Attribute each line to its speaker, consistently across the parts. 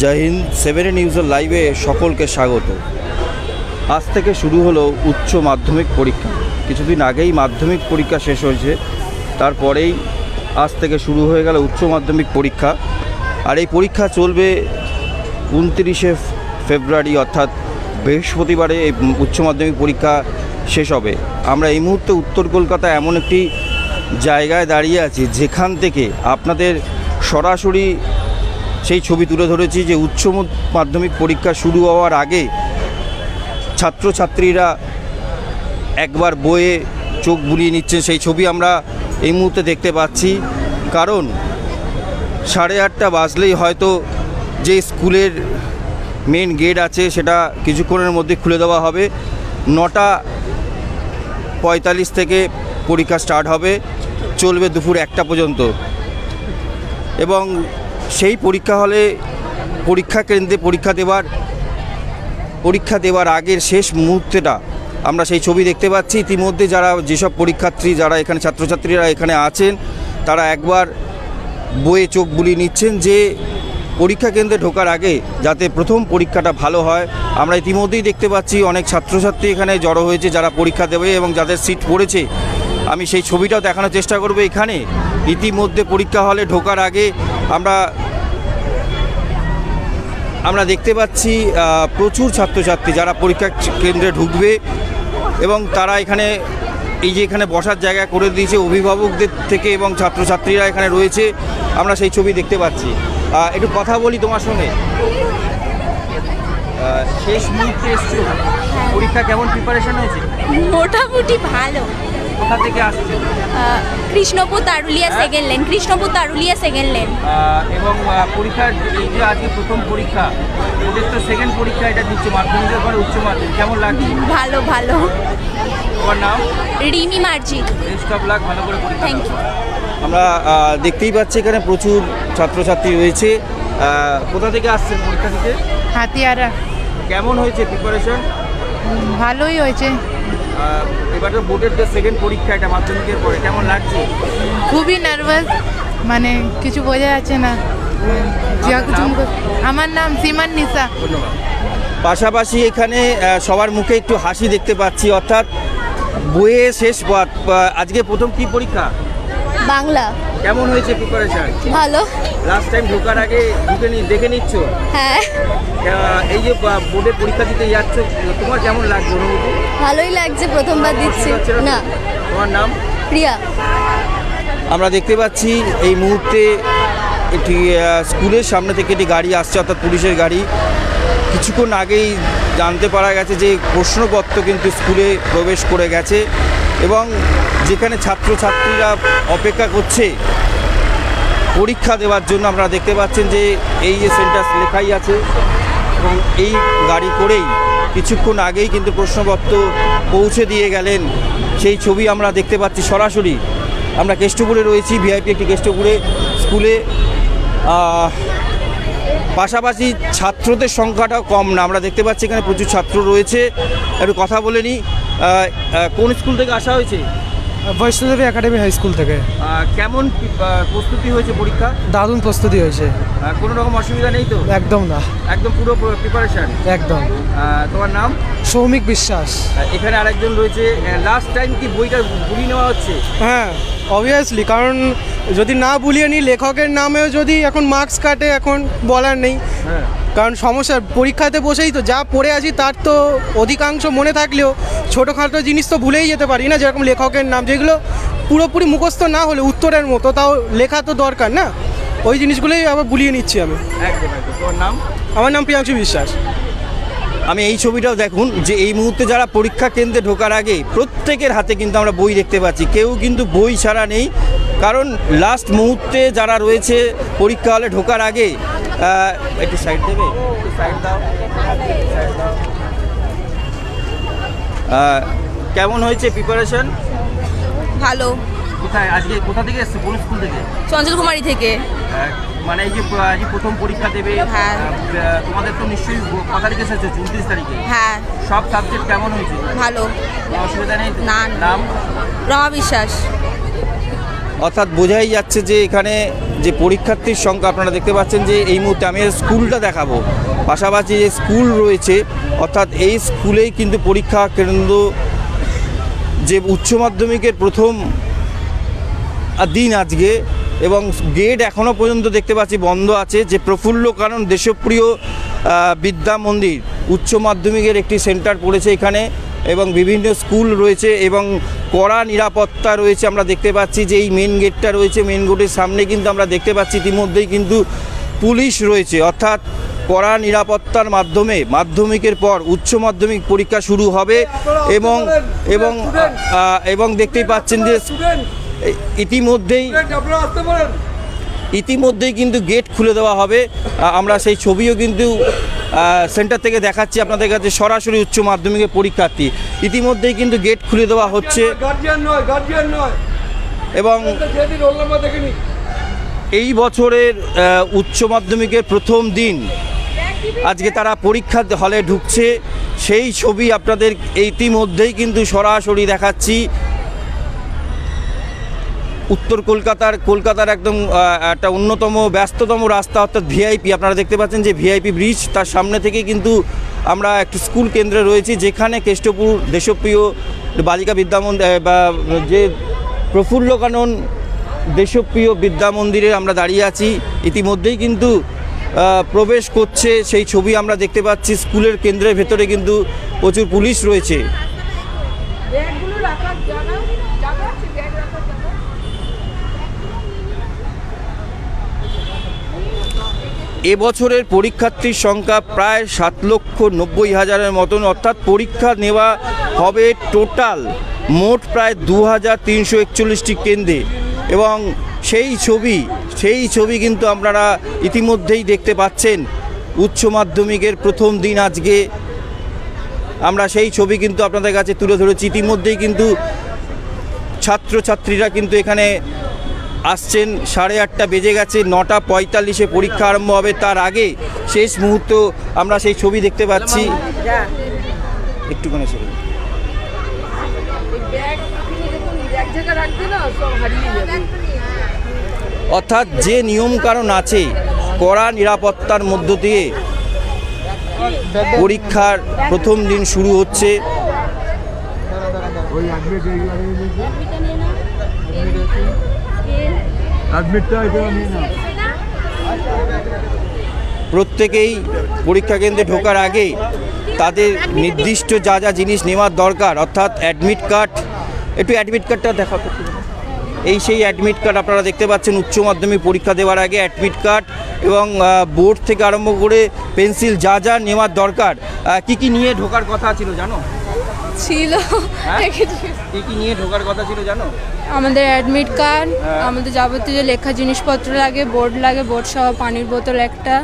Speaker 1: জয় হিন্দ। 7 নিউজের লাইভে সকলকে স্বাগত। আজ থেকে শুরু হলো উচ্চ মাধ্যমিক পরীক্ষা। কিছুদিন আগেই মাধ্যমিক পরীক্ষা শেষ হয়েছে, তারপরেই আজ থেকে শুরু হয়ে গেল উচ্চ মাধ্যমিক পরীক্ষা। আর এই পরীক্ষা চলবে 29শে ফেব্রুয়ারি, অর্থাৎ বৃহস্পতিবারে এই উচ্চ মাধ্যমিক পরীক্ষা শেষ হবে। আমরা এই মুহূর্তে উত্তর কলকাতা এমন একটি জায়গায় দাঁড়িয়ে আছি যেখান থেকে আপনাদের সরাসরি সেই ছবি তুলে ধরেছি যে উচ্চ মাধ্যমিক পরীক্ষা শুরু হওয়ার আগে ছাত্রছাত্রীরা একবার বইয়ে চোখ বুলিয়ে নিচ্ছেন, সেই ছবি আমরা এই মুহূর্তে দেখতে পাচ্ছি। কারণ 8:30 বাজলেই হয়তো যে স্কুলের মেন গেট আছে সেটা কিছুক্ষণের মধ্যে খুলে দেওয়া হবে। 9:45 থেকে পরীক্ষা স্টার্ট হবে, চলবে দুপুর 1টা পর্যন্ত। এবং সেই পরীক্ষা হলে পরীক্ষা কেন্দ্রে পরীক্ষা দেওয়ার আগের শেষ মুহূর্তেটা আমরা সেই ছবি দেখতে পাচ্ছি। ইতিমধ্যে যেসব পরীক্ষার্থী যারা এখানে ছাত্রছাত্রীরা এখানে আছেন তারা একবার বইয়ে চোখ বুলিয়ে নিচ্ছেন যে পরীক্ষা কেন্দ্রে ঢোকার আগে যাতে প্রথম পরীক্ষাটা ভালো হয়। আমরা ইতিমধ্যেই দেখতে পাচ্ছি অনেক ছাত্রছাত্রী এখানে জড়ো হয়েছে যারা পরীক্ষা দেবে এবং যাদের সিট পড়েছে। আমি সেই ছবিটাও দেখানোর চেষ্টা করব। এখানে ইতিমধ্যে পরীক্ষা হলে ঢোকার আগে আমরা দেখতে পাচ্ছি প্রচুর ছাত্রছাত্রী যারা পরীক্ষা কেন্দ্রে ঢুকবে এবং তারা এখানে বসার জায়গা করে দিয়েছে অভিভাবকদের থেকে এবং ছাত্রছাত্রীরা এখানে রয়েছে। আমরা সেই ছবি দেখতে পাচ্ছি। একটু কথা বলি তোমার সঙ্গে। শেষ মুহূর্তে এসছো, পরীক্ষা কেমন প্রিপারেশন হয়েছে?
Speaker 2: মোটামুটি ভালো।
Speaker 1: কোথা থেকে আসছো?
Speaker 2: Krishnapur Taruliya second lane.
Speaker 1: এবং পরীক্ষার এই যে আজকে প্রথম পরীক্ষা, ওদের তো সেকেন্ড পরীক্ষা এটা দিচ্ছে, মাধ্যমিকের পরে উচ্চ মাধ্যমিক। কেমন লাগছে?
Speaker 2: ভালো।
Speaker 1: তোমার নাম?
Speaker 2: Rimi Marji.
Speaker 1: Best of luck, ভালো করে পরীক্ষা।
Speaker 2: Thank you.
Speaker 1: আমরা দেখতেই পাচ্ছি এখানে প্রচুর ছাত্রছাত্রী রয়েছে। কোথা থেকে আসছেন পরীক্ষা দিতে?
Speaker 3: হাতিয়ারা।
Speaker 1: কেমন হয়েছে প্রিপারেশন?
Speaker 3: ভালোই হয়েছে।
Speaker 1: এবার তো বোর্ডের যে সেকেন্ড পরীক্ষা এটা মাধ্যমিকের পরে, কেমন লাগছে?
Speaker 3: খুবই নার্ভাস, মানে কিছু বোঝা যাচ্ছে না। আমার নাম সিমান নিসা।
Speaker 1: ধন্যবাদ। পাশাপাশি এখানে সবার মুখে একটু হাসি দেখতে পাচ্ছি, অর্থাৎ বইয়ে শেষ। আজকে প্রথম কি পরীক্ষা?
Speaker 2: বাংলা।
Speaker 1: কেমন হয়েছে প্রিপারেশন?
Speaker 2: ভালো।
Speaker 1: লাস্ট টাইম ঢোকার আগে দেখে নিচ্ছ?
Speaker 2: হ্যাঁ।
Speaker 1: এই যে বোর্ডে পরীক্ষা দিতে যাচ্ছ, তোমার কেমন লাগছে অনুভূতি?
Speaker 2: ভালোই লাগছে, প্রথমবার দিচ্ছি। না।
Speaker 1: তোমার নাম?
Speaker 2: প্রিয়া।
Speaker 1: আমরা দেখতে পাচ্ছি এই মুহূর্তে একটি স্কুলের সামনে থেকে একটি গাড়ি আসছে, অর্থাৎ পুলিশের গাড়ি। কিছুক্ষণ আগেই জানতে পারা গেছে যে প্রশ্নপত্র কিন্তু স্কুলে প্রবেশ করে গেছে এবং যেখানে ছাত্রছাত্রীরা অপেক্ষা করছে পরীক্ষা দেওয়ার জন্য, আপনারা দেখতে পাচ্ছেন যে এই যে সেন্টার লেখাই আছে এবং এই গাড়ি করেই কিছুক্ষণ আগেই কিন্তু প্রশ্নপত্র পৌঁছে দিয়ে গেলেন। সেই ছবি আমরা দেখতে পাচ্ছি সরাসরি। আমরা কেষ্টপুরে রয়েছি, ভিআইপি একটি কেষ্টপুরে স্কুলে। পাশাপাশি ছাত্রদের সংখ্যাটাও কম না, আমরা দেখতে পাচ্ছি এখানে প্রচুর ছাত্র রয়েছে। একটু কথা বলে নিই। কোন স্কুল থেকে আসা হয়েছে?
Speaker 4: বৈষ্ণদেবী একাডেমি হাই স্কুল থেকে।
Speaker 1: কেমন প্রস্তুতি হয়েছে পরীক্ষা?
Speaker 4: দারুণ প্রস্তুতি হয়েছে।
Speaker 1: কোনো রকম অসুবিধা নেই তো?
Speaker 4: একদম না,
Speaker 1: একদম পুরো প্রিপারেশন।
Speaker 4: একদম।
Speaker 1: তোমার নাম?
Speaker 4: সৌমিক বিশ্বাস।
Speaker 1: এখানে আরেকজন রয়েছে। লাস্ট টাইম কি বইটা বুলিয়ে নেওয়া হচ্ছে?
Speaker 4: হ্যাঁ, অবভিয়াসলি, কারণ যদি না বুলিয়ে নিই লেখকের নামেও যদি এখন মার্কস কাটে, এখন বলার নেই।
Speaker 1: হ্যাঁ,
Speaker 4: কারণ সমস্যা পরীক্ষাতে বসেই তো যা পড়ে আছি তার তো অধিকাংশ মনে থাকলেও ছোটোখাটো জিনিস তো ভুলেই যেতে পারি না, যেরকম লেখকের নাম, যেগুলো পুরোপুরি মুখস্থ না হলে উত্তরের মতো তাও লেখা তো দরকার না, ওই জিনিসগুলোই আবার বুলিয়ে নিচ্ছি আমি।
Speaker 1: একদম। তোমার নাম?
Speaker 4: আমার নাম প্রিয়াংশু বিশ্বাস।
Speaker 1: আমি এই ছবিটাও দেখুন যে এই মুহূর্তে যারা পরীক্ষা কেন্দ্রে ঢোকার আগে প্রত্যেকের হাতে কিন্তু আমরা বই দেখতে পাচ্ছি, কেউ কিন্তু বই ছাড়া নেই। কারণ লাস্ট মুহূর্তে যারা রয়েছে পরীক্ষা হলে ঢোকার আগে, একটু সাইড দেবে, একটু সাইড দাও। কেমন হয়েছে প্রিপারেশন?
Speaker 2: ভালো।
Speaker 1: কোথায় আজকে, কোথা থেকে এসছে, কোন স্কুল থেকে?
Speaker 2: চঞ্চল কুমারী থেকে।
Speaker 1: মানে এই যে প্রথম পরীক্ষা দেবে,
Speaker 2: হ্যাঁ।
Speaker 1: তোমাদের তো নিশ্চয়ই কত তারিখে এসেছে? 29 তারিখে।
Speaker 2: হ্যাঁ।
Speaker 1: সব সাবজেক্ট কেমন হয়েছে?
Speaker 2: ভালো।
Speaker 1: অসুবিধা নেই?
Speaker 2: না।
Speaker 1: নাম?
Speaker 2: রমা বিশ্বাস।
Speaker 1: অর্থাৎ বোঝাই যাচ্ছে যে এখানে যে পরীক্ষার্থীর সংখ্যা আপনারা দেখতে পাচ্ছেন যে এই মুহূর্তে আমি স্কুলটা দেখাবো, পাশাপাশি যে স্কুল রয়েছে অর্থাৎ এই স্কুলেই কিন্তু পরীক্ষা কেন্দ্র, যে উচ্চ মাধ্যমিকের প্রথম দিন আজকে, এবং গেট এখনও পর্যন্ত দেখতে পাচ্ছি বন্ধ আছে। যে প্রফুল্ল কানন দেশপ্রিয় বিদ্যা মন্দির উচ্চ মাধ্যমিকের একটি সেন্টার পড়েছে এখানে, এবং বিভিন্ন স্কুল রয়েছে এবং কড়া নিরাপত্তা রয়েছে। আমরা দেখতে পাচ্ছি যে এই মেন গেটটা রয়েছে, মেন গেটের সামনে কিন্তু আমরা দেখতে পাচ্ছি ইতিমধ্যেই কিন্তু পুলিশ রয়েছে, অর্থাৎ কড়া নিরাপত্তার মাধ্যমে মাধ্যমিকের পর উচ্চ মাধ্যমিক পরীক্ষা শুরু হবে। এবং এবং এবং দেখতেই পাচ্ছেন যে ইতিমধ্যেই কিন্তু গেট খুলে দেওয়া হবে। আমরা সেই ছবিও কিন্তু সেন্টার থেকে দেখাচ্ছি আপনাদের কাছে, সরাসরি উচ্চ মাধ্যমিকের পরীক্ষার্থী ইতিমধ্যেই কিন্তু গেট খুলে দেওয়া হচ্ছে। এবং এই বছরের উচ্চ মাধ্যমিকের প্রথম দিন আজকে তারা পরীক্ষা হলে ঢুকছে, সেই ছবি আপনাদের ইতিমধ্যেই কিন্তু সরাসরি দেখাচ্ছি। উত্তর কলকাতার একদম একটা অন্যতম ব্যস্ততম রাস্তা অর্থাৎ ভিআইপি, আপনারা দেখতে পাচ্ছেন যে ভিআইপি ব্রিজ, তার সামনে থেকে কিন্তু আমরা একটি স্কুল কেন্দ্রে রয়েছি যেখানে কেষ্টপুর দেশপ্রিয় বালিকা বিদ্যা মন্দির বা যে প্রফুল্ল কানন দেশপ্রিয় বিদ্যা মন্দিরে আমরা দাঁড়িয়ে আছি। ইতিমধ্যেই কিন্তু প্রবেশ করছে সেই ছবি আমরা দেখতে পাচ্ছি। স্কুলের কেন্দ্রের ভেতরে কিন্তু প্রচুর পুলিশ রয়েছে। এবছরের পরীক্ষার্থীর সংখ্যা প্রায় 7,90,000 মতন, অর্থাৎ পরীক্ষা নেওয়া হবে টোটাল মোট প্রায় 2,341টি কেন্দ্রে। এবং সেই ছবি কিন্তু আপনারা ইতিমধ্যেই দেখতে পাচ্ছেন। উচ্চ মাধ্যমিকের প্রথম দিন আজকে আমরা সেই ছবি কিন্তু আপনাদের কাছে তুলে ধরেছি। ইতিমধ্যেই কিন্তু ছাত্রছাত্রীরা কিন্তু এখানে আসছেন। 8:30 বেজে গেছে, 9:45 পরীক্ষা আরম্ভ হবে। তার আগে শেষ মুহূর্ত আমরা সেই ছবি দেখতে পাচ্ছি। একটুখানি ছবি অর্থাৎ যে নিয়মকানুন আছে, কড়া নিরাপত্তার মধ্য দিয়ে পরীক্ষার প্রথম দিন শুরু হচ্ছে। প্রত্যেকেই পরীক্ষা কেন্দ্রে ঢোকার আগে তাদের নির্দিষ্ট যা যা জিনিস নেওয়ার দরকার, অর্থাৎ অ্যাডমিট কার্ড, একটু অ্যাডমিট কার্ডটা দেখা করতে, এই সেই অ্যাডমিট কার্ড আপনারা দেখতে পাচ্ছেন। উচ্চ মাধ্যমিক পরীক্ষা দেওয়ার আগে অ্যাডমিট কার্ড এবং বোর্ড থেকে আরম্ভ করে পেন্সিল যা যা নেওয়ার দরকার। কি নিয়ে ঢোকার কথা ছিল জানো? কি নিয়ে ঢোকার কথা ছিল জানো?
Speaker 3: আমাদের অ্যাডমিট কার্ড, আমাদের যাবতীয় যে লেখা জিনিসপত্র লাগে, বোর্ড সহ পানির বোতল একটা।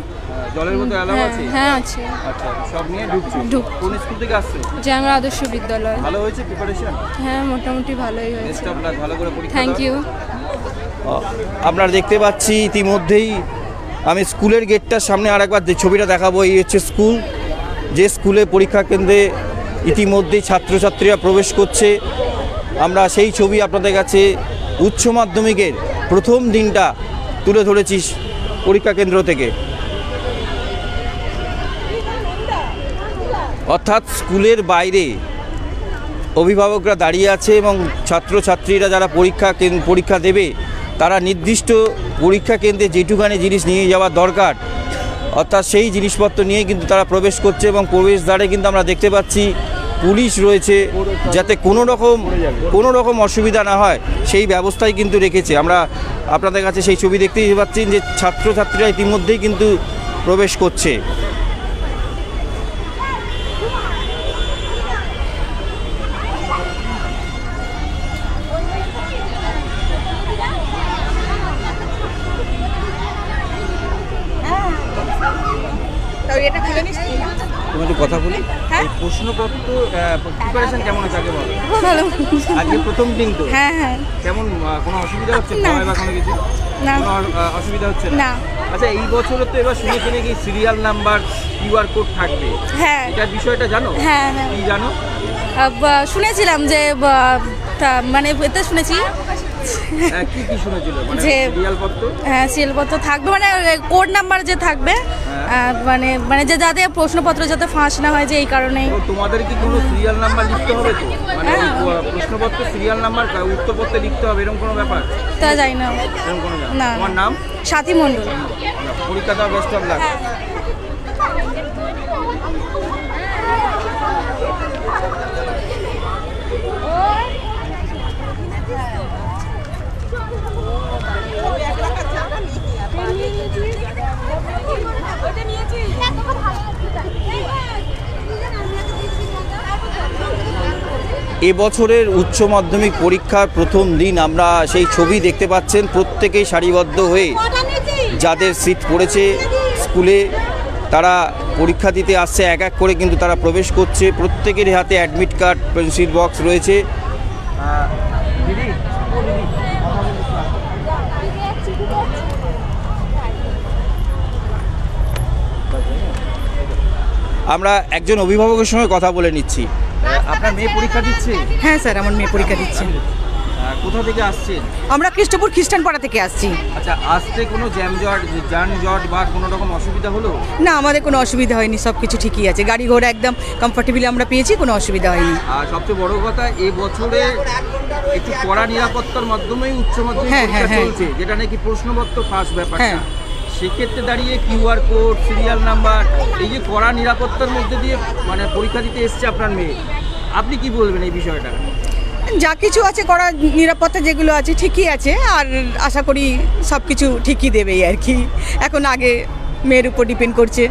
Speaker 1: জলের বোতল অ্যালাউ আছে?
Speaker 3: হ্যাঁ আছে।
Speaker 1: আচ্ছা, সব নিয়ে ঢুকছো? কোন স্কুল থেকে আসছো?
Speaker 3: জ্যাংরা আদর্শ বিদ্যালয়।
Speaker 1: ভালো হয়েছে প্রিপারেশন?
Speaker 3: হ্যাঁ, মোটামুটি ভালোই হয়েছে।
Speaker 1: বেস্ট অফ লাক, ভালো করে পরীক্ষা দাও।
Speaker 3: Thank you.
Speaker 1: আপনারা দেখতে পাচ্ছি ইতিমধ্যেই আমি স্কুলের গেটটার সামনে আরেকবার ছবিটা দেখাবো। এই হচ্ছে স্কুল, যে স্কুলে পরীক্ষা কেন্দ্রে ইতিমধ্যেই ছাত্রছাত্রীরা প্রবেশ করছে। আমরা সেই ছবি আপনাদের কাছে উচ্চ মাধ্যমিকের প্রথম দিনটা তুলে ধরেছি পরীক্ষা কেন্দ্র থেকে। অর্থাৎ স্কুলের বাইরে অভিভাবকরা দাঁড়িয়ে আছে এবং ছাত্রছাত্রীরা যারা পরীক্ষা দেবে তারা নির্দিষ্ট পরীক্ষা কেন্দ্রে যেটুখানি জিনিস নিয়ে যাওয়ার দরকার, অর্থাৎ সেই জিনিসপত্র নিয়ে কিন্তু তারা প্রবেশ করছে। এবং প্রবেশদ্বারে কিন্তু আমরা দেখতে পাচ্ছি পুলিশ রয়েছে, যাতে কোনো রকম অসুবিধা না হয় সেই ব্যবস্থাই কিন্তু রেখেছে। আমরা আপনাদের কাছে সেই ছবি দেখতেই পাচ্ছেন যে ছাত্রছাত্রীরা ইতিমধ্যেই কিন্তু প্রবেশ করছে। একটু কথা বলি, এই প্রশ্নপত্র প্রিপারেশন কেমন আছে আগে বলো?
Speaker 2: ভালো।
Speaker 1: আজকে প্রথম দিন তো?
Speaker 2: হ্যাঁ হ্যাঁ।
Speaker 1: কেমন, কোনো অসুবিধা হচ্ছে? ভয় বা কোনো কিছু?
Speaker 2: না,
Speaker 1: কোনো অসুবিধা হচ্ছে
Speaker 2: না।
Speaker 1: আচ্ছা, এই বছরে তো এবার শুনেছি নাকি সিরিয়াল নাম্বার কিউআর কোড থাকবে,
Speaker 2: হ্যাঁ
Speaker 1: এটার বিষয়টা জানো?
Speaker 2: হ্যাঁ হ্যাঁ
Speaker 1: কি জানো?
Speaker 2: শুনেছিলাম যে মানে এতে শুনেছি লাগছে
Speaker 1: কি কি শুনেছিল মানে
Speaker 2: যে
Speaker 1: সিরিয়াল পত্র?
Speaker 2: হ্যাঁ সিলপত্র থাকবে, মানে কোড নাম্বার যে থাকবে, মানে মানে যে যাতে প্রশ্নপত্র যাতে ফাঁস না হয়, যে এই কারণেই।
Speaker 1: তো তোমাদের কি কোনো সিরিয়াল নাম্বার লিখতে হবে তো, মানে প্রশ্নপত্র সিরিয়াল নাম্বার উত্তরপত্রে লিখতে হবে এরকম কোনো ব্যাপার?
Speaker 2: তা যাই না।
Speaker 1: এরকম কোনো
Speaker 2: না।
Speaker 1: তোমার নাম?
Speaker 2: সাথী মণ্ডল।
Speaker 1: পরীক্ষা দেওয়া বেস্ট অফ লাক। এবছরের উচ্চ মাধ্যমিক পরীক্ষার প্রথম দিন আমরা সেই ছবি দেখতে পাচ্ছেন, প্রত্যেকেই সারিবদ্ধ হয়ে যাদের সিট পড়েছে স্কুলে তারা পরীক্ষা দিতে আসছে, এক এক করে কিন্তু তারা প্রবেশ করছে। প্রত্যেকের হাতে অ্যাডমিট কার্ড, পেন্সিল বক্স রয়েছে। আমরা একজন অভিভাবকের সঙ্গে কথা বলে নিচ্ছি। আপনার মেয়ে পরীক্ষা দিচ্ছে?
Speaker 5: হ্যাঁ স্যার, আমার মেয়ে পরীক্ষা দিচ্ছে।
Speaker 1: কোথা থেকে আসছেন?
Speaker 5: আমরা কৃষ্ণপুর খ্রিস্টানপাড়া থেকে আসছি।
Speaker 1: আচ্ছা, আসতে কোনো যানজট বা কোনো রকম অসুবিধা হলো?
Speaker 5: না, আমাদের কোনো অসুবিধা হয়নি, সব কিছু ঠিকই আছে, গাড়ি ঘোড়া একদম কমফর্টেবলি আমরা পেয়েছি, কোনো অসুবিধা হয়নি।
Speaker 1: আর সবচেয়ে বড় কথা, এই বছরে একটু কড়া নিরাপত্তার মাধ্যমেই উচ্চ মাধ্যমিক পরীক্ষা চলছে, যেটা নাকি প্রশ্নপত্র ফাঁস ব্যাপারটা। সেক্ষেত্রে দাঁড়িয়ে কিউআর কোড, সিরিয়াল নাম্বার, এই যে কড়া নিরাপত্তার মধ্যে দিয়ে মানে পরীক্ষা দিতে এসছে আপনার মেয়ে, আপনি কি বলবেন এই বিষয়টা?
Speaker 5: যা কিছু আছে করা নিরাপত্তা যেগুলো আছে ঠিকই আছে, আর আশা করি সব কিছু ঠিকই দেবেই আর কি। এখন আগে মেয়ের উপর ডিপেন্ড করছে,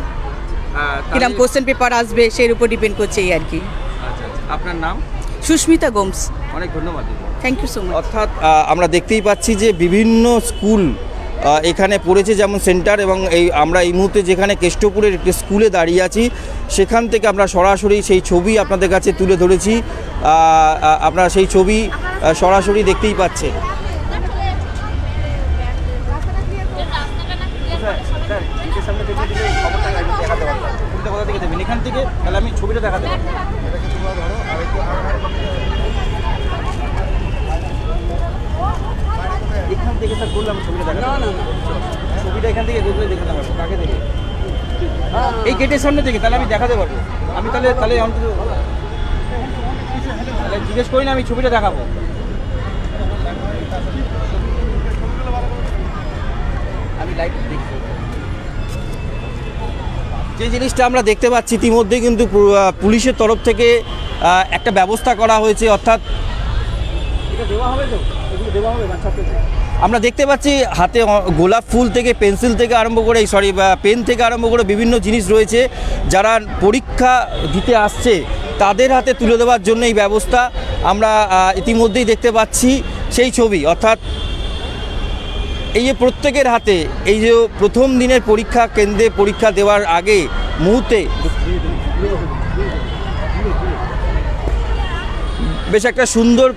Speaker 5: কিরকম কোশ্চেন পেপার আসবে সেই উপর ডিপেন্ড করছে এই আর কি।
Speaker 1: আচ্ছা, আপনার নাম?
Speaker 5: সুস্মিতা গোমস।
Speaker 1: অনেক ধন্যবাদ।
Speaker 5: Thank you so much.
Speaker 1: অর্থাৎ আমরা দেখতেই পাচ্ছি যে বিভিন্ন স্কুল এখানে পড়েছে, যেমন সেন্টার, এবং আমরা এই মুহূর্তে যেখানে কেষ্টপুরের একটি স্কুলে দাঁড়িয়ে আছি, সেখান থেকে আমরা সরাসরি সেই ছবি আপনাদের কাছে তুলে ধরেছি। আপনারা সেই ছবি সরাসরি দেখতেই পাচ্ছেন। এখান থেকে তাহলে আমি ছবিটা দেখাতে পারবো। এখান থেকে স্যার বললাম ছবিটা দেখা, ছবিটা এখান থেকে দেখলে দেখাতে পারবো। কাকে দেখে? এই গেটের সামনে থেকে, তাহলে আমি দেখাতে পারবো। আমি তাহলে অন্তত জিজ্ঞেস করি না, আমি ছবিটা দেখাবো। আমি লাইভ দেখছি। যে জিনিসটা আমরা দেখতে পাচ্ছি, ইতিমধ্যে কিন্তু পুলিশের তরফ থেকে একটা ব্যবস্থা করা হয়েছে, অর্থাৎ এটা দেওয়া হবে তো, এগুলো দেওয়া হবে বাচ্চাদের। আমরা দেখতে পাচ্ছি হাতে গোলাপ ফুল থেকে পেন্সিল থেকে আরম্ভ করে পেন থেকে আরম্ভ করে বিভিন্ন জিনিস রয়েছে, যারা পরীক্ষা দিতে আসছে তাদের হাতে তুলে দেওয়ার জন্য এই ব্যবস্থা আমরা ইতিমধ্যেই দেখতে পাচ্ছি সেই ছবি। অর্থাৎ এই যে প্রত্যেকের হাতে এই যে প্রথম দিনের পরীক্ষা কেন্দ্রে পরীক্ষা দেওয়ার আগে মুহূর্তে বেশ একটা সুন্দর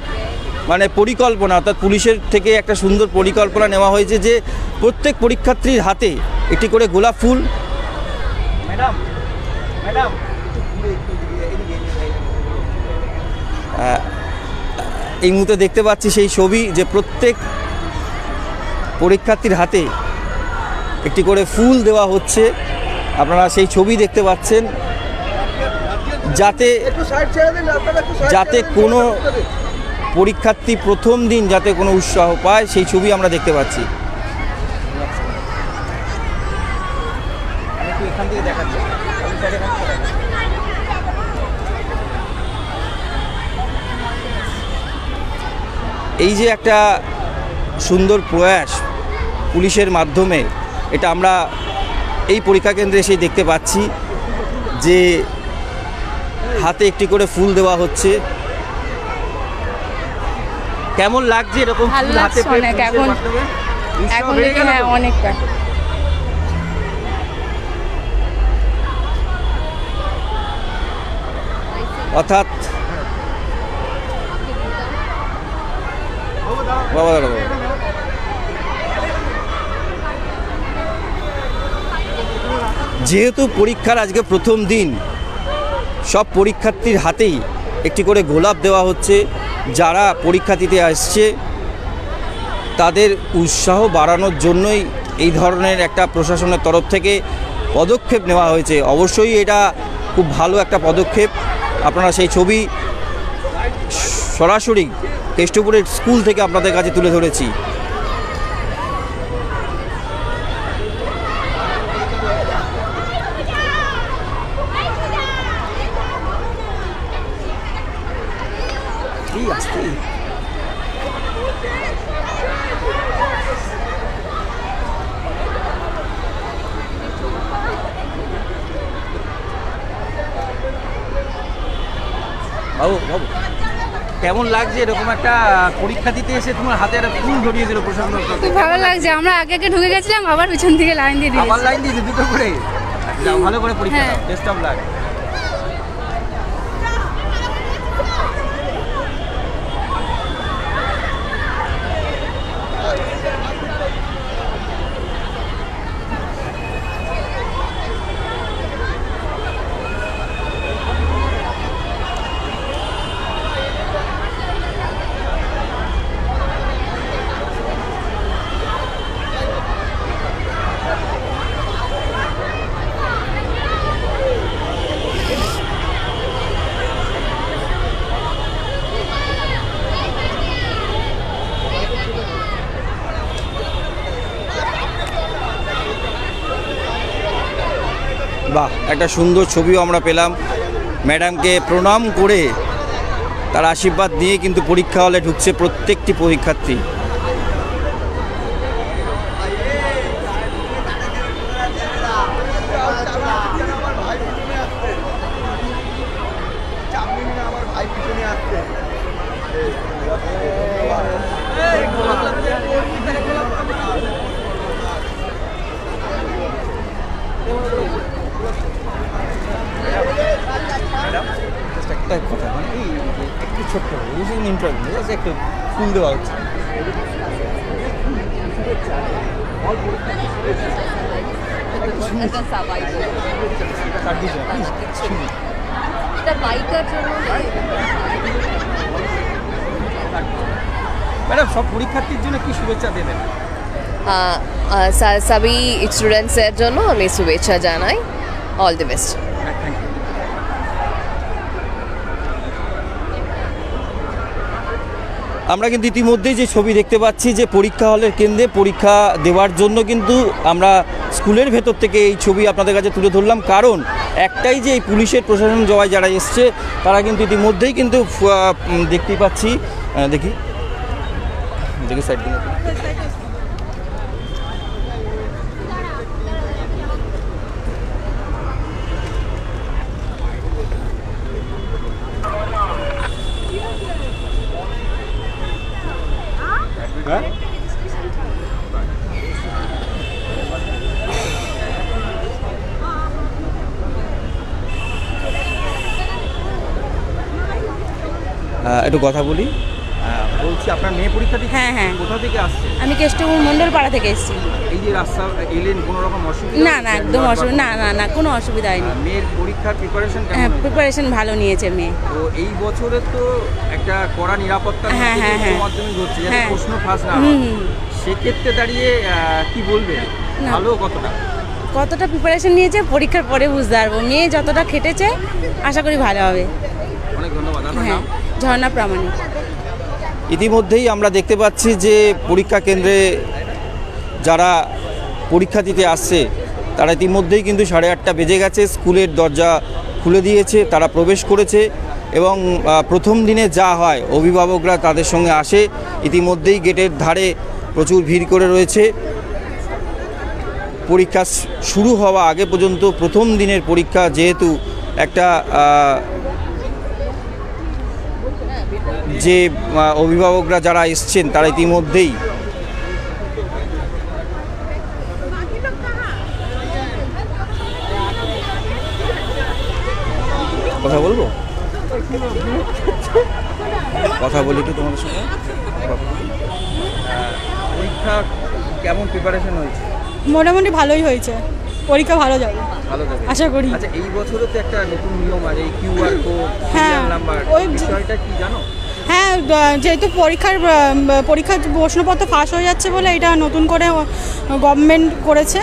Speaker 1: মানে পরিকল্পনা, অর্থাৎ পুলিশের থেকে একটা সুন্দর পরিকল্পনা নেওয়া হয়েছে যে প্রত্যেক পরীক্ষার্থীর হাতে একটি করে গোলাপ ফুল। ম্যাডাম ম্যাডাম এই মুহূর্তে দেখতে পাচ্ছি সেই ছবি, যে প্রত্যেক পরীক্ষার্থীর হাতে একটি করে ফুল দেওয়া হচ্ছে। আপনারা সেই ছবি দেখতে পাচ্ছেন, যাতে কোনো পরীক্ষার্থী প্রথম দিন যাতে কোনো উৎসাহ পায় সেই ছবি আমরা দেখতে পাচ্ছি। এই যে একটা সুন্দর প্রয়াস পুলিশের মাধ্যমে, এটা আমরা এই পরীক্ষা কেন্দ্রে এসে দেখতে পাচ্ছি যে হাতে একটি করে ফুল দেওয়া হচ্ছে। কেমন লাগছে এরকম ফুল হাতে পেয়ে?
Speaker 3: অনেকটা।
Speaker 1: অর্থাৎ যেহেতু পরীক্ষার আজকে প্রথম দিন, সব পরীক্ষার্থীর হাতেই একটি করে গোলাপ দেওয়া হচ্ছে। যারা পরীক্ষা দিতে আসছে তাদের উৎসাহ বাড়ানোর জন্যই এই ধরনের একটা প্রশাসনের তরফ থেকে পদক্ষেপ নেওয়া হয়েছে। অবশ্যই এটা খুব ভালো একটা পদক্ষেপ। আপনারা সেই ছবি সরাসরি কেষ্টপুরের স্কুল থেকে আপনাদের কাছে তুলে ধরেছি। বাবু বাবু কেমন লাগছে এরকম একটা পরীক্ষা দিতে এসে তোমার হাতে একটা ফুল ধরিয়ে দিল প্রশাসন?
Speaker 3: খুব ভালো লাগছে। আমরা আগে ঢুকে গেছিলাম, আবার পিছন থেকে লাইন দিয়ে
Speaker 1: আবার লাইন দিয়ে দুটো করে যাও, ভালো করে পরীক্ষা
Speaker 3: হ্যাঁ।
Speaker 1: দাও। Best of lakh. বাহ, একটা সুন্দর ছবিও আমরা পেলাম। ম্যাডামকে প্রণাম করে তার আশীর্বাদ নিয়ে কিন্তু পরীক্ষা হলে ঢুকছে প্রত্যেকটি পরীক্ষার্থী। একটা কথা মানে এই একটু ছোট্ট ইন্টারভিউ একটু ফুল দেওয়া হচ্ছে। ম্যাডাম, সব পরীক্ষার্থীর জন্য কি শুভেচ্ছা দেবেন?
Speaker 6: সবই স্টুডেন্টসের জন্য আমি শুভেচ্ছা জানাই। All the best.
Speaker 1: আমরা কিন্তু ইতিমধ্যেই যে ছবি দেখতে পাচ্ছি যে পরীক্ষা হলের কেন্দ্রে পরীক্ষা দেওয়ার জন্য কিন্তু আমরা স্কুলের ভেতর থেকে এই ছবি আপনাদের কাছে তুলে ধরলাম। কারণ একটাই যে এই পুলিশের প্রশাসন জবাই যারা এসছে তারা কিন্তু ইতিমধ্যেই কিন্তু দেখতেই পাচ্ছি। দেখি দেখি সাইড দিন। একটু কথা বলি। বলছি আপনার মেয়ে পরীক্ষা দিচ্ছে?
Speaker 2: হ্যাঁ হ্যাঁ,
Speaker 1: কোথা থেকে আসছে?
Speaker 2: আমি কেষ্টপুর মন্ডল পাড়া থেকে এসেছি।
Speaker 1: এই যে রাস্তা এলেন, কোনো রকম অসুবিধা?
Speaker 2: না না, একদম অসুবিধা না, না না, কোনো অসুবিধা হয়নি।
Speaker 1: মেয়ের পরীক্ষার প্রিপারেশন কেমন?
Speaker 2: হ্যাঁ, প্রিপারেশন ভালো নিয়েছে মেয়ে।
Speaker 1: তো এই বছরে তো একটা কড়া নিরাপত্তা
Speaker 2: হ্যাঁ, হ্যাঁ, হ্যাঁ।
Speaker 1: মাধ্যমিক হচ্ছে, যাতে
Speaker 2: হ্যাঁ।
Speaker 1: প্রশ্ন ফাঁস না হয়।
Speaker 2: হুম।
Speaker 1: সেক্ষেত্রে দাঁড়িয়ে কি বলবেন?
Speaker 2: না।
Speaker 1: ভালো কতটা?
Speaker 2: কতটা প্রিপারেশন নিয়েছে পরীক্ষার পরে বুঝতে পারবো। মেয়ে যতটা খেটেছে আশা করি ভালো হবে।
Speaker 1: অনেক ধন্যবাদ। আপনার
Speaker 2: হ্যাঁ,
Speaker 1: নাম?
Speaker 2: ঝর্ণা প্রামাণিক।
Speaker 1: ইতিমধ্যেই আমরা দেখতে পাচ্ছি যে পরীক্ষা কেন্দ্রে যারা পরীক্ষা দিতে আসছে তারা ইতিমধ্যেই কিন্তু 8:30 বেজে গেছে। স্কুলের দরজা খুলে দিয়েছে, তারা প্রবেশ করেছে এবং প্রথম দিনে যা হয় অভিভাবকরা তাদের সঙ্গে আসে। ইতিমধ্যেই গেটের ধারে প্রচুর ভিড় করে রয়েছে। পরীক্ষা শুরু হওয়া আগে পর্যন্ত প্রথম দিনের পরীক্ষা যেহেতু একটা যে অভিভাবকরা যারা এসছেন তারা ইতিমধ্যেই কথা বলবো, কথা বলি কি তোমাদের সঙ্গে? পরীক্ষা কেমন প্রিপারেশন হয়েছে?
Speaker 7: মোটামুটি ভালোই হয়েছে, পরীক্ষা ভালো যাবে
Speaker 1: ভালো যাবে
Speaker 7: আশা করি।
Speaker 1: আচ্ছা, এই বছরে তো একটা নতুন নিয়ম আছে, এই কিউআর কোড,
Speaker 7: হ্যাঁ,
Speaker 1: সিরিয়াল নাম্বার,
Speaker 7: ওই
Speaker 1: বিষয়টা কি জানো?
Speaker 7: হ্যাঁ, যেহেতু পরীক্ষার প্রশ্নপত্র ফাঁস হয়ে যাচ্ছে বলে এটা নতুন করে গভর্নমেন্ট করেছে,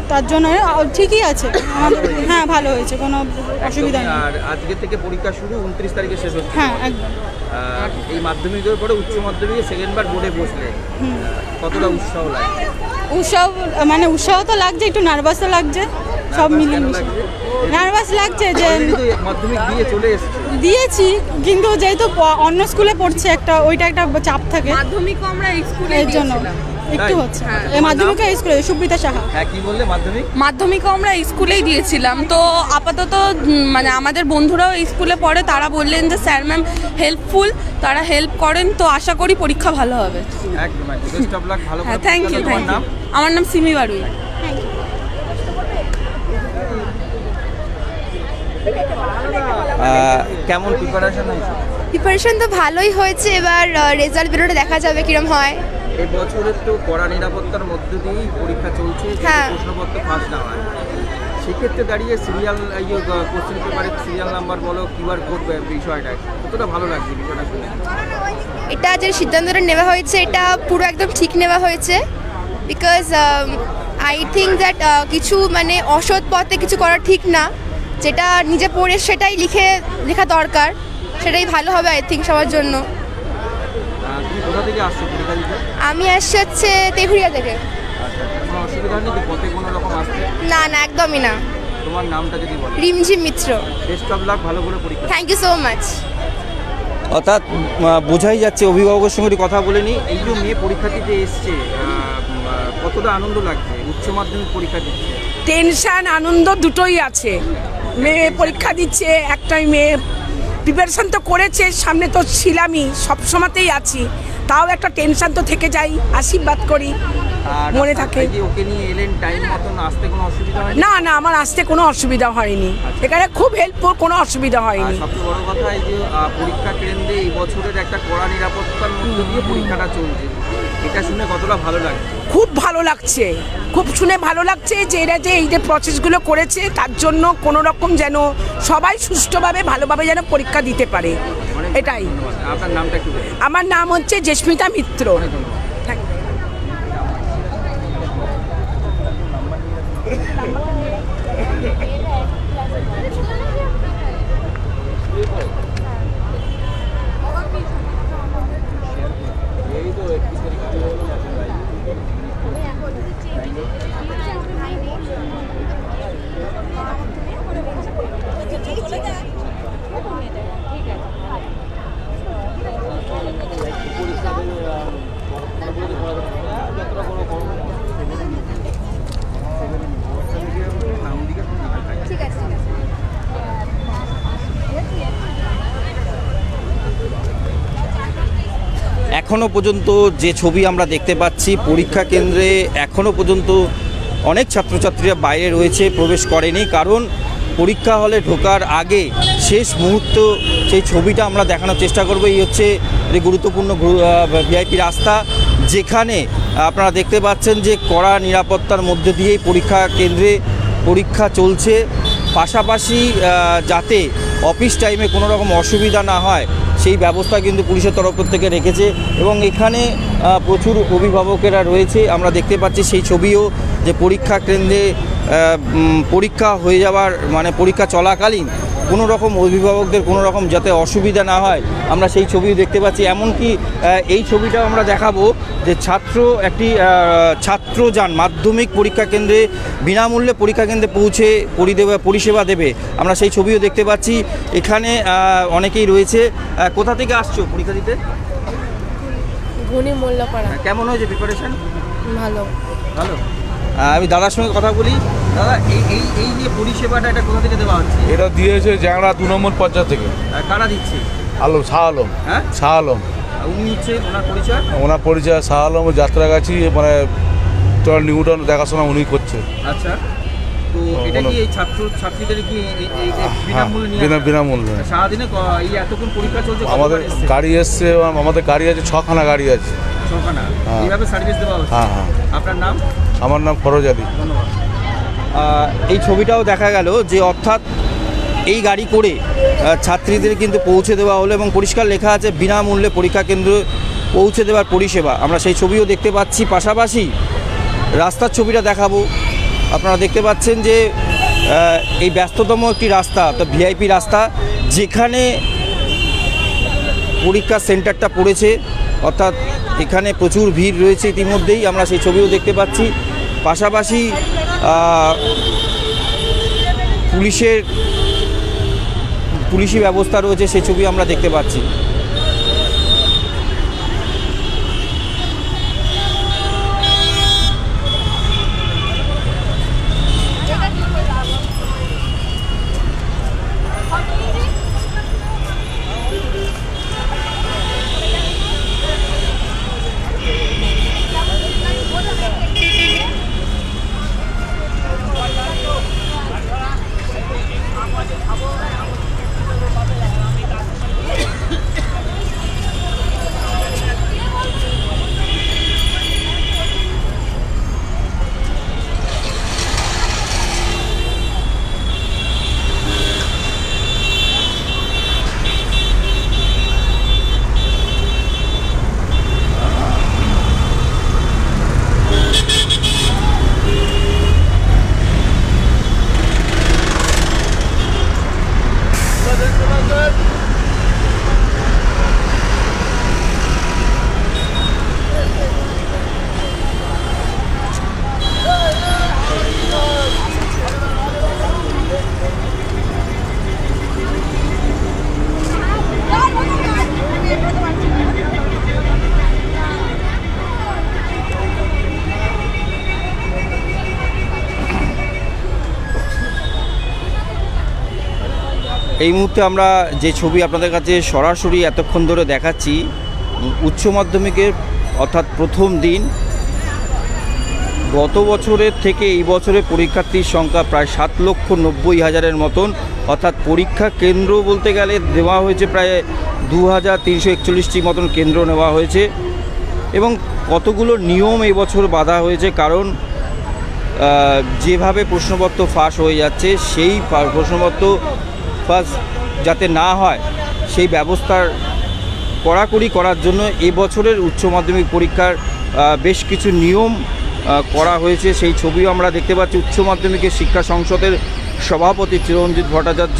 Speaker 7: তার জন্য ঠিকই আছে আমাদের। হ্যাঁ, ভালো হয়েছে, কোনো অসুবিধা নেই।
Speaker 1: আর আজকে থেকে পরীক্ষা শুরু, 29 তারিখে শেষ হচ্ছে।
Speaker 7: হ্যাঁ, একদম।
Speaker 1: এই মাধ্যমিকের পরে উচ্চ মাধ্যমিকে সেকেন্ডবার বোর্ডে বসলে কতটা উৎসাহ লাগে?
Speaker 7: উৎসাহ তো লাগছে, একটু নার্ভাসও লাগছে, সব মিলিয়ে নার্ভাস লাগছে যে
Speaker 1: মাধ্যমিক দিয়ে চলে এসেছে।
Speaker 7: দিয়েছি, কিন্তু যেহেতু অন্য স্কুলে পড়ছে ওইটা একটা চাপ থাকে
Speaker 2: মাধ্যমিকও আমরা স্কুলে
Speaker 7: এর জন্য একটু হচ্ছে। এই মাধ্যমিক স্কুলে সুপ্রিতা সাহা।
Speaker 1: হ্যাঁ, কি বললে?
Speaker 2: মাধ্যমিকও আমরা স্কুলেই দিয়েছিলাম, তো আপাতত মানে আমাদের বন্ধুরাও স্কুলে পড়ে, তারা বললেন যে স্যার ম্যাম হেল্পফুল, তারা হেল্প করেন, তো আশা করি পরীক্ষা ভালো হবে।
Speaker 1: একদম বেস্ট অফ লাক, ভালো করে।
Speaker 2: হ্যাঁ, থ্যাংক ইউ। আমার নাম সিমি বারুই।
Speaker 1: কেমন প্রিপারেশন হয়েছে?
Speaker 8: প্রিপারেশন তো ভালোই হয়েছে, এবার রেজাল্ট বেরোলে দেখা যাবে কিরম হয়।
Speaker 1: এই বছরের তো কড়া নিরাপত্তার মধ্য দিয়েই পরীক্ষা চলছে,
Speaker 8: হ্যাঁ।
Speaker 1: প্রশ্নপত্র ফাঁস না হয়, সেক্ষেত্রে দাঁড়িয়ে সিরিয়াল কোশ্চেন পেপারের সিরিয়াল নাম্বার বলো কিউআর কোড বিষয়টা কতটা ভালো লাগছে বিষয়টা শুনে?
Speaker 8: এটা যে সিদ্ধান্তটা নেওয়া হয়েছে এটা পুরো একদম ঠিক নেওয়া হয়েছে, বিকজ আই থিঙ্ক দ্যাট কিছু মানে অসৎ পথে কিছু করা ঠিক না, যেটা নিজে পড়ে সেটাই লেখা দরকার, সেটাই ভালো হবে আই থিঙ্ক সবার জন্য।
Speaker 1: তুমি কোথা থেকে আসছো পরীক্ষা দিতে?
Speaker 8: আমি আসছি হচ্ছে তেঘুরিয়া থেকে।
Speaker 1: কোনো অসুবিধা নেই পথে কোনো রকম আসতে?
Speaker 8: না, একদমই না।
Speaker 1: তোমার নামটা যদি বলো?
Speaker 8: Rimjhim Mitra.
Speaker 1: Best of luck, ভালো করে পরীক্ষা।
Speaker 8: Thank you so much.
Speaker 1: অর্থাৎ বোঝাই যাচ্ছে, অভিভাবকের সঙ্গে কথা বলে নি, এই যে মেয়ে পরীক্ষা দিতে এসছে কতটা আনন্দ লাগছে? উচ্চ মাধ্যমিক পরীক্ষা দিচ্ছে,
Speaker 9: টেনশন আনন্দ দুটোই আছে। মেয়ে পরীক্ষা দিচ্ছে, একটাই মেয়ে প্রিপারেশন তো করেছে, সামনে তো ছিলামই, সবসময়তেই আছি, তাও একটা টেনশন তো থেকে যাই, আশীর্বাদ করি, মনে থাকে।
Speaker 1: ওকে নিয়ে এলেন, টাইম মতন আসতে কোনো অসুবিধা হয়নি?
Speaker 9: না, আমার আসতে কোনো অসুবিধা হয়নি, এখানে খুব হেল্পফুল, কোনো অসুবিধা হয়নি।
Speaker 1: সবচেয়ে বড় কথা এই যে পরীক্ষা কেন্দ্রে এই বছরের একটা কড়া নিরাপত্তার মধ্যে দিয়ে পরীক্ষাটা চলছে, এটা শুনে কতটা ভালো লাগছে?
Speaker 9: খুব ভালো লাগছে, খুব শুনে ভালো লাগছে যে এরা যে এই যে প্রসেসগুলো করেছে, তার জন্য কোনো রকম যেন সবাই সুষ্ঠুভাবে ভালোভাবে যেন পরীক্ষা দিতে পারে, এটাই।
Speaker 1: আপনার নামটা কি?
Speaker 9: আমার নাম হচ্ছে জেস্মিতা মিত্র।
Speaker 1: এখনও পর্যন্ত যে ছবি আমরা দেখতে পাচ্ছি, পরীক্ষা কেন্দ্রে এখনও পর্যন্ত অনেক ছাত্রছাত্রীরা বাইরে রয়েছে, প্রবেশ করেনি, কারণ পরীক্ষা হলে ঢোকার আগে শেষ মুহূর্ত সেই ছবিটা আমরা দেখানোর চেষ্টা করব। এই হচ্ছে যে গুরুত্বপূর্ণ ভিআইপি রাস্তা, যেখানে আপনারা দেখতে পাচ্ছেন যে কড়া নিরাপত্তার মধ্যে দিয়েই পরীক্ষা কেন্দ্রে পরীক্ষা চলছে, পাশাপাশি যাতে অফিস টাইমে কোনো রকম অসুবিধা না হয় সেই ব্যবস্থা কিন্তু পুলিশের তরফ থেকে রেখেছে, এবং এখানে প্রচুর অভিভাবকেরা রয়েছে। আমরা দেখতে পাচ্ছি সেই ছবিও, যে পরীক্ষা কেন্দ্রে পরীক্ষা হয়ে যাওয়ার মানে পরীক্ষা চলাকালীন কোনো রকম অভিভাবকদের কোনো রকম যাতে অসুবিধা না হয়, আমরা সেই ছবিও দেখতে পাচ্ছি। এমনকি এই ছবিটাও আমরা দেখাবো যে একটি ছাত্রযান মাধ্যমিক পরীক্ষা কেন্দ্রে বিনামূল্যে পরীক্ষা কেন্দ্রে পৌঁছে পরিষেবা দেবে, আমরা সেই ছবিও দেখতে পাচ্ছি। এখানে অনেকেই রয়েছে। কোথা থেকে আসছো পরীক্ষা দিতে?
Speaker 3: ঘুনি মোল্লাপাড়া।
Speaker 1: কেমন হয়েছে প্রিপারেশন?
Speaker 3: ভালো।
Speaker 1: আমি দাদার সঙ্গে কথা বলি। দাদা, এই যে পরিষেবাটা এটা কোথা থেকে দেওয়া হচ্ছে?
Speaker 10: এটা দিয়েছে জ্যাংড়া 2 নম্বর পঞ্চায়েত থেকে।
Speaker 1: কারা দিচ্ছে?
Speaker 10: শাহ আলম।
Speaker 1: হ্যাঁ,
Speaker 10: শাহ আলম।
Speaker 1: উনি হচ্ছে ওনার
Speaker 10: পরিচয় শাহ আলম, যাত্রাগাছি, মানে নিউটন দেখাশোনা উনি করছে।
Speaker 1: আচ্ছা, তো এটা কি এই ছাত্রীদের কি
Speaker 10: বিনামূল্যে
Speaker 1: সারাদিনে এই এতক্ষণ পরীক্ষা চলছে?
Speaker 10: আমাদের গাড়ি এসছে, আমাদের গাড়ি আছে 6খানা গাড়ি আছে।
Speaker 1: 6খানা এইভাবে সার্ভিস দেওয়া হচ্ছে?
Speaker 10: হ্যাঁ।
Speaker 1: আপনার নাম?
Speaker 10: আমার নাম ফরোজ আলী।
Speaker 1: ধন্যবাদ। এই ছবিটাও দেখা গেল যে অর্থাৎ এই গাড়ি করে ছাত্রীদের কিন্তু পৌঁছে দেওয়া হলো এবং পরিষ্কার লেখা আছে বিনামূল্যে পরীক্ষা কেন্দ্রে পৌঁছে দেওয়ার পরিষেবা। আমরা সেই ছবিও দেখতে পাচ্ছি। পাশাপাশি রাস্তার ছবিটা দেখাবো। আপনারা দেখতে পাচ্ছেন যে এই ব্যস্ততম একটি রাস্তা, তো ভিআইপি রাস্তা, যেখানে পরীক্ষা সেন্টারটা পড়েছে, অর্থাৎ এখানে প্রচুর ভিড় রয়েছে ইতিমধ্যেই, আমরা সেই ছবিও দেখতে পাচ্ছি। পাশাপাশি পুলিশি ব্যবস্থা রয়েছে, সেই ছবি আমরা দেখতে পাচ্ছি। এই মুহূর্তে আমরা যে ছবি আপনাদের কাছে সরাসরি এতক্ষণ ধরে দেখাচ্ছি, উচ্চ মাধ্যমিকের অর্থাৎ প্রথম দিন, গত বছরের থেকে এই বছরে পরীক্ষার্থীর সংখ্যা প্রায় 7,90,000-এর মতন, অর্থাৎ পরীক্ষা কেন্দ্র বলতে গেলে দেওয়া হয়েছে প্রায় 2,341টি মতন কেন্দ্র নেওয়া হয়েছে। এবং কতগুলো নিয়ম এই বছর বাঁধা হয়েছে, কারণ যেভাবে প্রশ্নপত্র ফাঁস হয়ে যাচ্ছে, সেই প্রশ্নপত্র ফাঁস যাতে না হয় সেই ব্যবস্থার কড়াকড়ি করার জন্য এবছরের উচ্চ মাধ্যমিক পরীক্ষার বেশ কিছু নিয়ম করা হয়েছে। সেই ছবিও আমরা দেখতে পাচ্ছি। উচ্চ মাধ্যমিকের শিক্ষা সংসদের সভাপতি চিরঞ্জিত ভট্টাচার্য।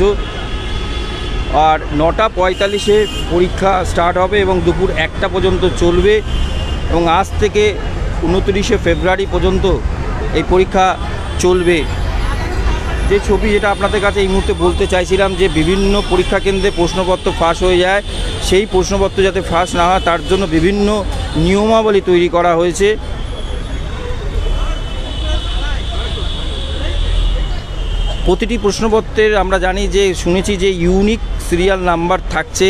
Speaker 1: আর 9:45-এ পরীক্ষা স্টার্ট হবে এবং দুপুর 1টা পর্যন্ত চলবে এবং আজ থেকে 29শে ফেব্রুয়ারি পর্যন্ত এই পরীক্ষা চলবে। যে ছবি যেটা আপনাদের কাছে এই মুহূর্তে বলতে চাইছিলাম, যে বিভিন্ন পরীক্ষা কেন্দ্রে প্রশ্নপত্র ফাঁস হয়ে যায়, সেই প্রশ্নপত্র যাতে ফাঁস না হয় তার জন্য বিভিন্ন নিয়মাবলী তৈরি করা হয়েছে। প্রতিটি প্রশ্নপত্রের আমরা জানি যে শুনেছি যে ইউনিক সিরিয়াল নাম্বার থাকছে।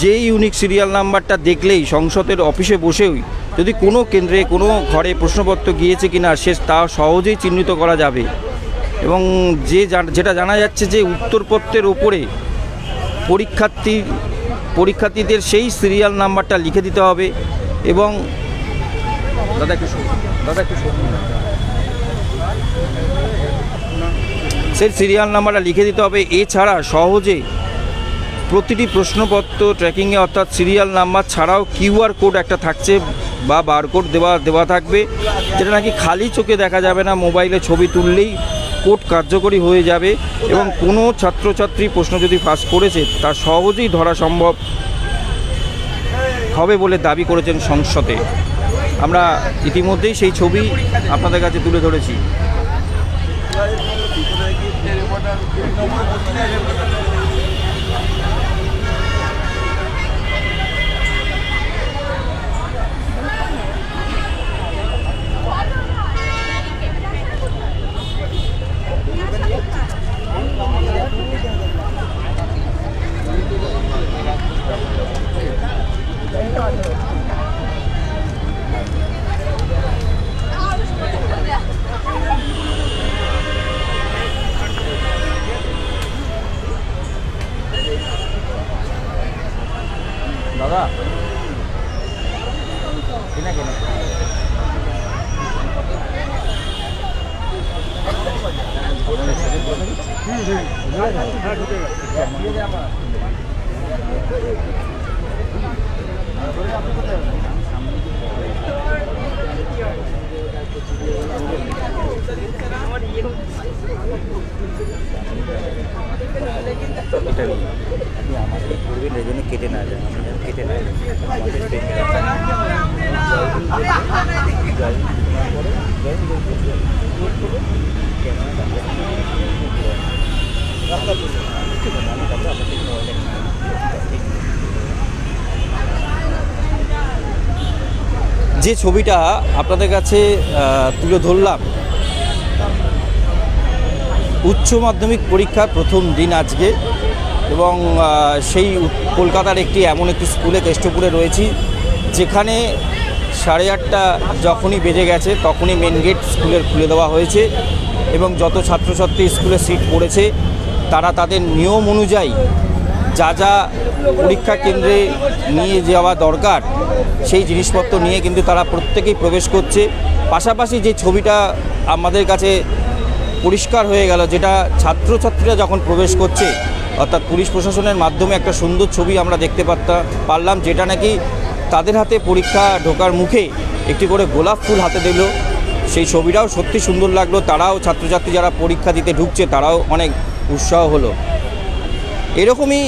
Speaker 1: যে ইউনিক সিরিয়াল নাম্বারটা দেখলেই সংসদের অফিসে বসেই যদি কোনো কেন্দ্রে কোনো ঘরে প্রশ্নপত্র গিয়েছে কিনা সে তা সহজেই চিহ্নিত করা যাবে। এবং যেটা জানা যাচ্ছে যে উত্তরপত্রের ওপরে পরীক্ষার্থীদের সেই সিরিয়াল নাম্বারটা লিখে দিতে হবে এবং সেই সিরিয়াল নাম্বারটা লিখে দিতে হবে। এছাড়া সহজে প্রতিটি প্রশ্নপত্র ট্র্যাকিংয়ে, অর্থাৎ সিরিয়াল নাম্বার ছাড়াও কিউআর কোড একটা থাকছে বা বারকোড দেওয়া থাকবে, যেটা নাকি খালি চোখে দেখা যাবে না, মোবাইলে ছবি তুললেই কোড কার্যকরী হয়ে যাবে এবং কোনো ছাত্রছাত্রী প্রশ্ন যদি ফাঁস করেছে তা সহজেই ধরা সম্ভব হবে বলে দাবি করেছেন সংসদে। আমরা ইতিমধ্যেই সেই ছবি আপনাদের কাছে তুলে ধরেছি। কেটে না যায়, কেটে না যে ছবিটা আপনাদের কাছে তুলে ধরলাম, উচ্চ মাধ্যমিক পরীক্ষার প্রথম দিন আজকে, এবং সেই কলকাতার এমন একটি স্কুলে কেষ্টপুরে রয়েছি, যেখানে 8:30 যখনই বেজে গেছে তখনই মেন গেট স্কুলের খুলে দেওয়া হয়েছে এবং যত ছাত্রছাত্রী স্কুলে সিট পড়েছে তারা তাদের নিয়ম অনুযায়ী যা যা পরীক্ষা কেন্দ্রে নিয়ে যাওয়া দরকার সেই জিনিসপত্র নিয়ে কিন্তু তারা প্রত্যেকেই প্রবেশ করছে। পাশাপাশি যে ছবিটা আমাদের কাছে পরিষ্কার হয়ে গেল, যেটা ছাত্রছাত্রীরা যখন প্রবেশ করছে, অর্থাৎ পুলিশ প্রশাসনের মাধ্যমে একটা সুন্দর ছবি আমরা দেখতে পারলাম, যেটা নাকি তাদের হাতে পরীক্ষা ঢোকার মুখে একটি করে গোলাপ ফুল হাতে দিল। সেই ছবিটাও সত্যি সুন্দর লাগলো। তারাও ছাত্রছাত্রী যারা পরীক্ষা দিতে ঢুকছে তারাও অনেক উৎসাহ হলো। এরকমই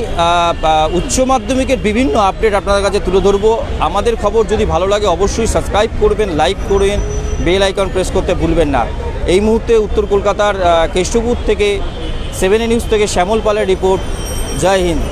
Speaker 1: উচ্চ মাধ্যমিকের বিভিন্ন আপডেট আপনাদের কাছে তুলে ধরবো। আমাদের খবর যদি ভালো লাগে অবশ্যই সাবস্ক্রাইব করবেন, লাইক করবেন, বেল আইকন প্রেস করতে ভুলবেন না। এই মুহূর্তে উত্তর কলকাতার কেষ্টপুর থেকে 7A নিউজ থেকে শ্যামল পালের রিপোর্ট। জয় হিন্দ।